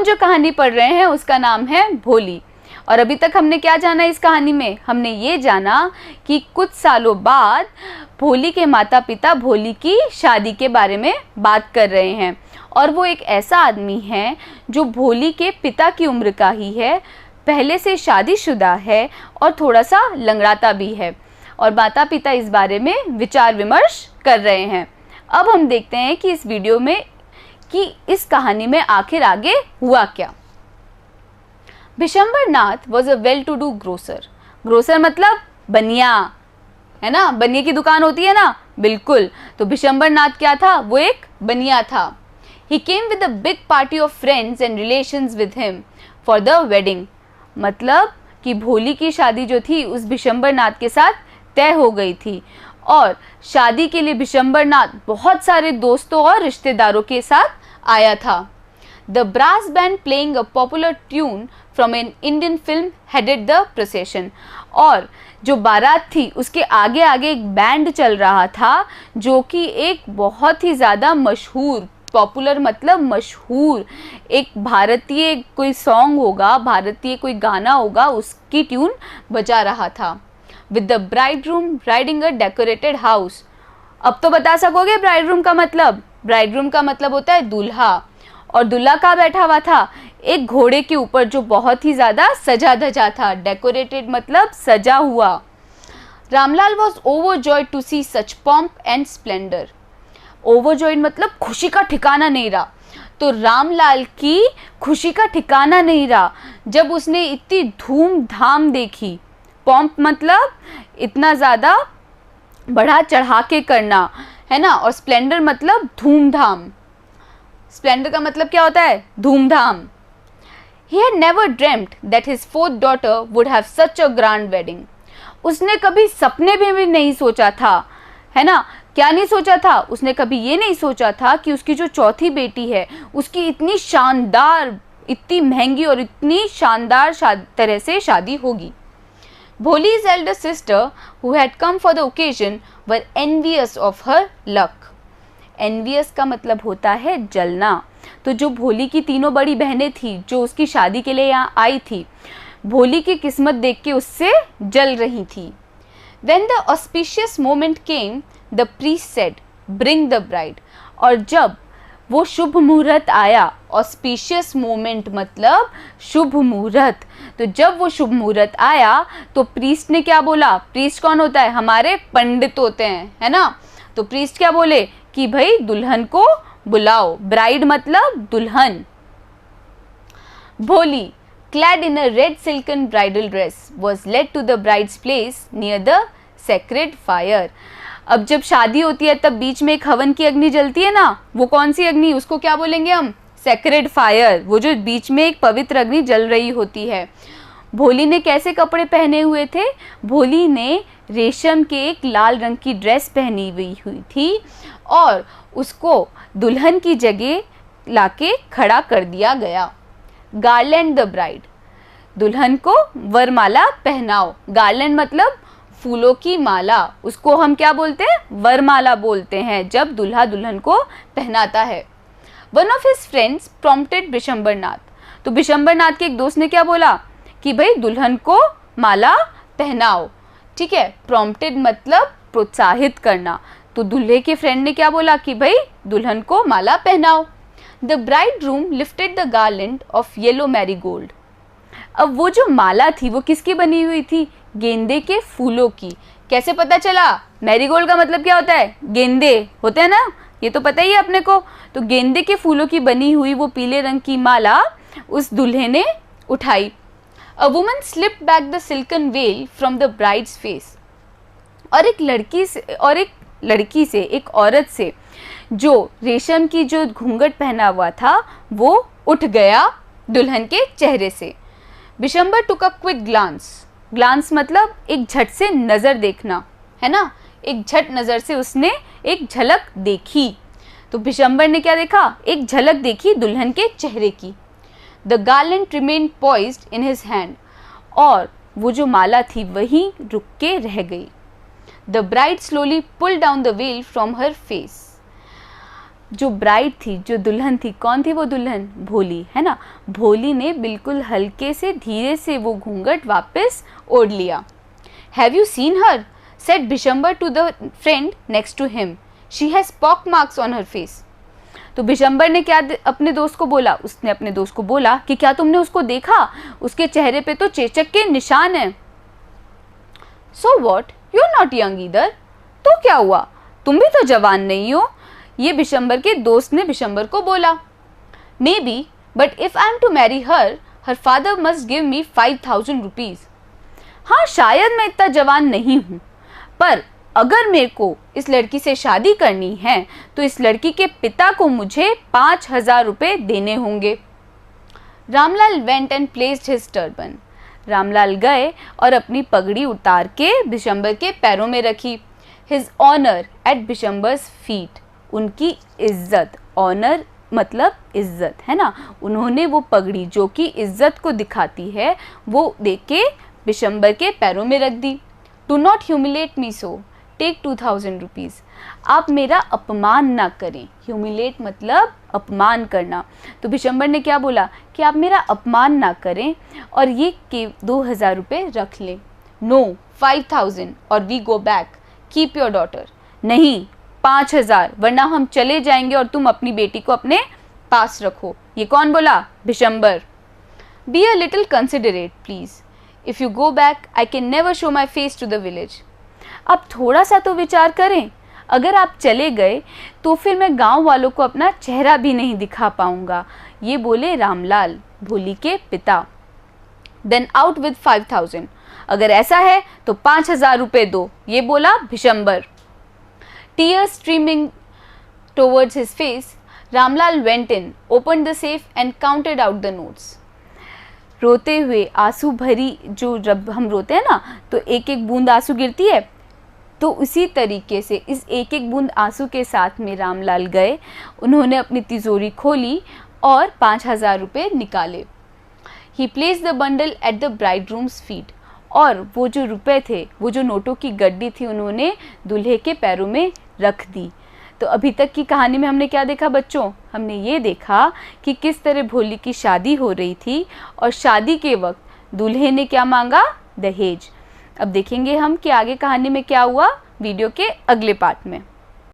जो कहानी पढ़ रहे हैं उसका नाम है भोली। और अभी तक हमने क्या जाना इस कहानी में? हमने ये जाना कि कुछ सालों बाद भोली के माता पिता भोली की शादी के बारे में बात कर रहे हैं। और वो एक ऐसा आदमी है जो भोली के पिता की उम्र का ही है, पहले से शादीशुदा है और थोड़ा सा लंगड़ाता भी है। और माता पिता इस बारे में विचार विमर्श कर रहे हैं। अब हम देखते हैं कि इस वीडियो में कि इस कहानी में आखिर आगे हुआ क्या। Bishambar Nath was a well to do grocer. Grocer मतलब बनिया, है ना, बनिए की दुकान होती है ना, बिल्कुल। तो बिशंबर नाथ क्या था? वो एक बनिया था। He came with a big party of friends and relations with him for the wedding. मतलब कि भोली की शादी जो थी उस बिशंबर नाथ के साथ तय हो गई थी और शादी के लिए बिशंबर नाथ बहुत सारे दोस्तों और रिश्तेदारों के साथ आया था। The brass band playing a popular tune from an Indian film headed the procession। और जो बारात थी उसके आगे आगे एक बैंड चल रहा था जो कि एक बहुत ही ज़्यादा मशहूर, पॉपुलर मतलब मशहूर, एक भारतीय कोई सॉन्ग होगा, भारतीय कोई गाना होगा, उसकी ट्यून बजा रहा था। With the bridegroom riding a decorated house। अब तो बता सकोगे ब्राइडरूम का मतलब? ब्राइडरूम का मतलब होता है दूल्हा। और दूल्हा कहाँ बैठा हुआ था? एक घोड़े के ऊपर जो बहुत ही ज़्यादा सजा धजा था। डेकोरेटेड मतलब सजा हुआ। Ramlal was overjoyed to see such pomp and splendour. Overjoyed मतलब खुशी का ठिकाना नहीं रहा। तो रामलाल की खुशी का ठिकाना नहीं रहा जब उसने इतनी धूमधाम देखी। पॉम्प मतलब इतना ज़्यादा बढ़ा चढ़ा के करना, है ना। और स्प्लेंडर मतलब धूमधाम। स्प्लेंडर का मतलब क्या होता है? धूमधाम। He had never dreamt that his fourth daughter would have such a grand wedding। उसने कभी सपने में भी नहीं सोचा था, है ना। क्या नहीं सोचा था? उसने कभी ये नहीं सोचा था कि उसकी जो चौथी बेटी है उसकी इतनी शानदार, इतनी महंगी और इतनी शानदार तरह से शादी होगी। Bholi's elder sister, who had come for the occasion, were envious of her luck। Envious का मतलब होता है जलना। तो जो भोली की तीनों बड़ी बहनें थी जो उसकी शादी के लिए यहाँ आई थी, भोली की किस्मत देख के उससे जल रही थी। When the auspicious moment came, the priest said, "Bring the bride।" और जब वो शुभ मुहूर्त आया, ऑस्पिशियस मोमेंट मतलब शुभ मुहूर्त, तो जब वो शुभ मुहूर्त आया तो प्रीस्ट ने क्या बोला? प्रीस्ट कौन होता है? हमारे पंडित होते हैं, है ना। तो प्रीस्ट क्या बोले कि भाई दुल्हन को बुलाओ। ब्राइड मतलब दुल्हन। भोली, clad in a red silken bridal dress, was led to the bride's place near the sacred fire। अब जब शादी होती है तब बीच में एक हवन की अग्नि जलती है ना, वो कौन सी अग्नि? उसको क्या बोलेंगे हम? Sacred fire. वो जो बीच में एक पवित्र अग्नि जल रही होती है। भोली ने कैसे कपड़े पहने हुए थे? भोली ने रेशम के एक लाल रंग की ड्रेस पहनी हुई थी और उसको दुल्हन की जगह लाके खड़ा कर दिया गया। गार्लैंड द ब्राइड, दुल्हन को वरमाला पहनाओ। गार्लैंड मतलब फूलों की माला, उसको हम क्या बोलते हैं? वरमाला बोलते हैं जब दूल्हा दुल्हन को पहनाता है। One of his friends prompted Bishambar Nath. तो बिशंबर नाथ के एक दोस्त ने क्या बोला कि भाई दुल्हन को माला पहनाओ। ठीक है, प्रॉम्प्टेड मतलब प्रोत्साहित करना। तो दूल्हे के फ्रेंड ने क्या बोला कि भाई दुल्हन को माला पहनाओ। The bridegroom lifted the garland of yellow marigold. अब वो जो माला थी वो किसकी बनी हुई थी? गेंदे के फूलों की। कैसे पता चला? मैरीगोल्ड का मतलब क्या होता है? गेंदे होते हैं ना, ये तो पता ही है अपने को। तो गेंदे के फूलों की बनी हुई वो पीले रंग की माला उस दूल्हे ने उठाई। A woman slipped back the silken well from the brides face. और एक लड़की से एक औरत से जो रेशम की जो घूंघट पहना हुआ था वो उठ गया दुल्हन के चेहरे से। बिशंबर टुक अ क्विक ग्लांस। ग्लांस मतलब एक झट से नज़र देखना, है ना। एक झट नज़र से उसने एक झलक देखी। तो बिशंबर ने क्या देखा? एक झलक देखी दुल्हन के चेहरे की। The garland remained poised in his hand. और वो जो माला थी वहीं रुक के रह गई। The bride slowly pulled down the well from her face. जो ब्राइड थी, जो दुल्हन थी, कौन थी वो दुल्हन? भोली, है ना। भोली ने बिल्कुल हल्के से धीरे से वो घूंघट वापस ओढ़ लिया। Have you seen her? Said Bishambar to the friend next to him, she has pock marks on her face. तो बिशंबर ने क्या अपने दोस्त को बोला? उसने अपने दोस्त को बोला कि क्या तुमने उसको देखा? उसके चेहरे पे तो चेचक के निशान हैं। So what, you are not young either. तो क्या हुआ, तुम भी तो जवान नहीं हो, ये बिशंबर के दोस्त ने बिशंबर को बोला। Maybe, but if I am to marry her, her father must give me 5000 rupees. हाँ, शायद मैं इतना जवान नहीं हूँ, पर अगर मेरे को इस लड़की से शादी करनी है तो इस लड़की के पिता को मुझे 5000 रुपये देने होंगे। Ramlal went and placed his turban. Ramlal गए और अपनी पगड़ी उतार के बिशंबर के पैरों में रखी। हिज ऑनर एट बिशंबर्स फीट, उनकी इज्जत, ऑनर मतलब इज्जत, है ना। उन्होंने वो पगड़ी जो कि इज्जत को दिखाती है वो देके बिशंबर के पैरों में रख दी। Do not humiliate me so, take 2000 rupees. आप मेरा अपमान ना करें। ह्यूमिलेट मतलब अपमान करना। तो बिशंबर ने क्या बोला कि आप मेरा अपमान ना करें और ये के 2000 रुपये रख लें। नो, 5000 और we go back, keep your daughter. नहीं, 5000, वरना हम चले जाएंगे और तुम अपनी बेटी को अपने पास रखो। ये कौन बोला? Bishambar. Be a little considerate please, if you go back I can never show my face to the village. अब थोड़ा सा तो विचार करें, अगर आप चले गए तो फिर मैं गांव वालों को अपना चेहरा भी नहीं दिखा पाऊंगा। ये बोले रामलाल, भोली के पिता। देन आउट विद 5000, अगर ऐसा है तो 5000 रुपये दो, ये बोला Bishambar. Tears streaming towards his face, Ramlal went in, opened the safe and counted out the notes. रोते हुए, आंसू भरी, जो जब हम रोते हैं ना तो एक एक बूंद आंसू गिरती है, तो उसी तरीके से इस एक एक बूंद आंसू के साथ में रामलाल गए। उन्होंने अपनी तिजोरी खोली और 5000 रुपये निकाले। He placed the bundle at the bridegroom's feet. और वो जो रुपए थे, वो जो नोटों की गड्डी थी, उन्होंने दूल्हे के पैरों में रख दी। तो अभी तक की कहानी में हमने क्या देखा बच्चों? हमने ये देखा कि किस तरह भोली की शादी हो रही थी और शादी के वक्त दूल्हे ने क्या मांगा? दहेज। अब देखेंगे हम कि आगे कहानी में क्या हुआ वीडियो के अगले पार्ट में।